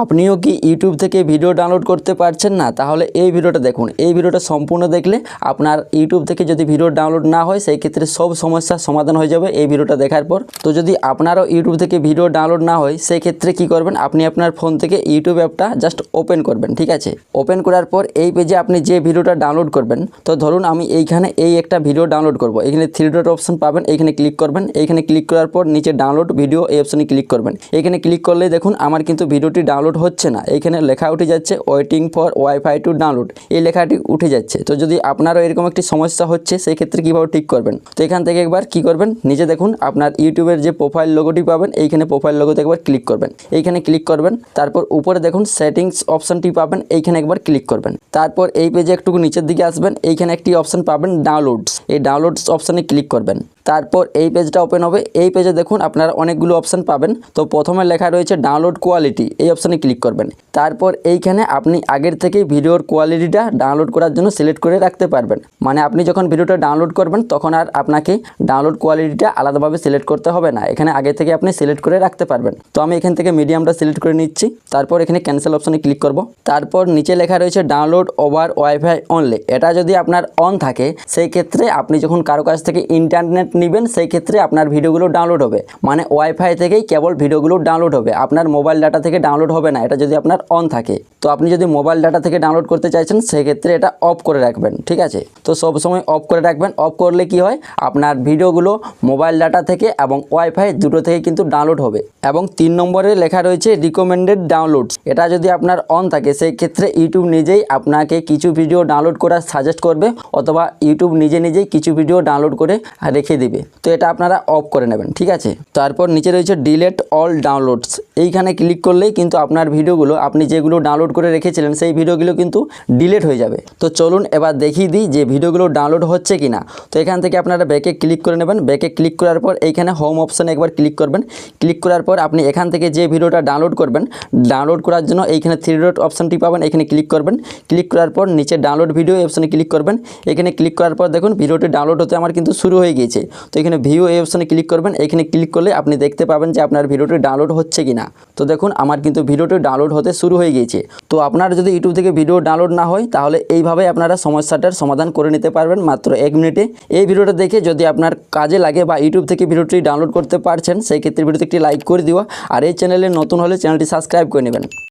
আপনিও কি ইউটিউব থেকে ভিডিও ডাউনলোড করতে পারছেন না? তাহলে এই ভিডিওটা দেখুন। এই ভিডিওটা সম্পূর্ণ দেখলে আপনার ইউটিউব থেকে যদি ভিডিও ডাউনলোড না হয় সেই ক্ষেত্রে সব সমস্যার সমাধান হয়ে যাবে এই ভিডিওটা দেখার পর। তো যদি আপনারও ইউটিউব থেকে ভিডিও ডাউনলোড না হয় সেই ক্ষেত্রে কি করবেন, আপনি আপনার ফোন থেকে ইউটিউব অ্যাপটা জাস্ট ওপেন করবেন, ঠিক আছে? ওপেন করার পর এই পেজে আপনি যে ভিডিওটা ডাউনলোড করবেন, তো ধরুন আমি এইখানে এই একটা ভিডিও ডাউনলোড করব। এখানে থ্রি ডট অপশন পাবেন, এইখানে ক্লিক করবেন। এইখানে ক্লিক করার পর নিচে ডাউনলোড ভিডিও এই অপশনে ক্লিক করবেন। এখানে ক্লিক করলেই দেখুন আমার কিন্তু ভিডিওটি ডাউনলোড হচ্ছে না। এখানে লেখা উঠে যাচ্ছে waiting for wifi to download, এই লেখাটি উঠে যাচ্ছে। তো যদি আপনারও এরকম একটি সমস্যা হচ্ছে সেই ক্ষেত্রে কীভাবে ঠিক করবেন, তো এখান থেকে একবার কি করবেন, নিচে দেখুন আপনার ইউটিউবের যে প্রোফাইল লোগোটি পাবেন, এইখানে প্রোফাইল লোগোতে একবার ক্লিক করবেন। এইখানে ক্লিক করবেন, তারপর উপরে দেখুন সেটিংস অপশনটি পাবেন, এইখানে একবার ক্লিক করবেন। তারপর এই পেজে একটু নিচের দিকে আসবেন, এইখানে একটি অপশন পাবেন ডাউনলোডস, এই ডাউনলোডস অপশনে ক্লিক করবেন। তারপর এই পেজটা ওপেন হবে। এই পেজে দেখুন আপনারা অনেকগুলো অপশন পাবেন। তো প্রথমে লেখা রয়েছে ডাউনলোড কোয়ালিটি, এই অপশনে ক্লিক করবেন। তারপর এইখানে আপনি আগের থেকেই ভিডিওর কোয়ালিটিটা ডাউনলোড করার জন্য সিলেক্ট করে রাখতে পারবেন। মানে আপনি যখন ভিডিওটা ডাউনলোড করবেন তখন আর আপনাকে ডাউনলোড কোয়ালিটিটা আলাদাভাবে সিলেক্ট করতে হবে না, এখানে আগে থেকে আপনি সিলেক্ট করে রাখতে পারবেন। তো আমি এখান থেকে মিডিয়ামটা সিলেক্ট করে নিচ্ছি। তারপর এখানে ক্যান্সেল অপশনে ক্লিক করব। তারপর নিচে লেখা রয়েছে ডাউনলোড ওভার ওয়াইফাই অনলি, এটা যদি আপনার অন থাকে সেই ক্ষেত্রে আপনি যখন কারো কাছ থেকে ইন্টারনেট নেবেন সেই ক্ষেত্রে আপনার ভিডিওগুলো ডাউনলোড হবে, মানে ওয়াইফাই থেকেই কেবল ভিডিওগুলো ডাউনলোড হবে, আপনার মোবাইল ডাটা থেকে ডাউনলোড হবে না, এটা যদি আপনার অন থাকে। তো আপনি যদি মোবাইল ডাটা থেকে ডাউনলোড করতে চাইছেন সেক্ষেত্রে এটা অফ করে রাখবেন, ঠিক আছে? তো সব সময় অফ করে রাখবেন। অফ করলে কি হয়, আপনার ভিডিওগুলো মোবাইল ডাটা থেকে এবং ওয়াইফাই দুটো থেকে কিন্তু ডাউনলোড হবে। এবং 3 নম্বরে লেখা রয়েছে রিকমেন্ডেড ডাউনলোডস, এটা যদি আপনার অন থাকে সেই ক্ষেত্রে ইউটিউব নিজেই আপনাকে কিছু ভিডিও ডাউনলোড করার সাজেস্ট করবে, অথবা ইউটিউব নিজেই কিছু ভিডিও ডাউনলোড করে রেখে দিবে। তো এটা আপনারা অফ করে নেবেন, ঠিক আছে? তারপর নিচে রয়েছে ডিলেট অল ডাউনলোডস, এইখানে ক্লিক করলেই কিন্তু আপনার ভিডিওগুলো আপনি যেগুলো ডাউনলোড করে রেখেছিলেন সেই ভিডিওগুলো কিন্তু ডিলেট হয়ে যাবে। তো চলুন এবার দেখিয়ে দিই যে ভিডিওগুলো ডাউনলোড হচ্ছে কিনা। তো এখান থেকে আপনারা ব্যাকে ক্লিক করে নেবেন। ব্যাকে ক্লিক করার পর এইখানে হোম অপশানে একবার ক্লিক করবেন। ক্লিক করার পর আপনি এখান থেকে যে ভিডিওটা ডাউনলোড করবেন, ডাউনলোড করার জন্য এইখানে থ্রি ডট অপশানটি পাবেন, এখানে ক্লিক করবেন। ক্লিক করার পর নিচে ডাউনলোড ভিডিও অপশানে ক্লিক করবেন। এখানে ক্লিক করার পর দেখুন ভিডিওটি ডাউনলোড হতে আমার কিন্তু শুরু হয়ে গিয়েছে। তো এখানে ভিউ এই অপশানে ক্লিক করবেন। এখানে ক্লিক করলে আপনি দেখতে পাবেন যে আপনার ভিডিওটি ডাউনলোড হচ্ছে কিনা। তো দেখুন আমার কিন্তু ভিডিওটি ডাউনলোড হতে শুরু হয়ে গিয়েছে। তো আপনারা যদি ইউটিউব থেকে ভিডিও ডাউনলোড না হয় তাহলে এইভাবে আপনারা সমস্যাটার সমাধান করে নিতে পারবেন মাত্র 1 মিনিটে। এই ভিডিওটা দেখে যদি আপনার কাজে লাগে বা ইউটিউব থেকে ভিডিওটি ডাউনলোড করতে পারছেন সেই ক্ষেত্রে ভিডিওতে একটি লাইক করে দিও, আর এই চ্যানেলে নতুন হলে চ্যানেলটি সাবস্ক্রাইব করে নেবেন।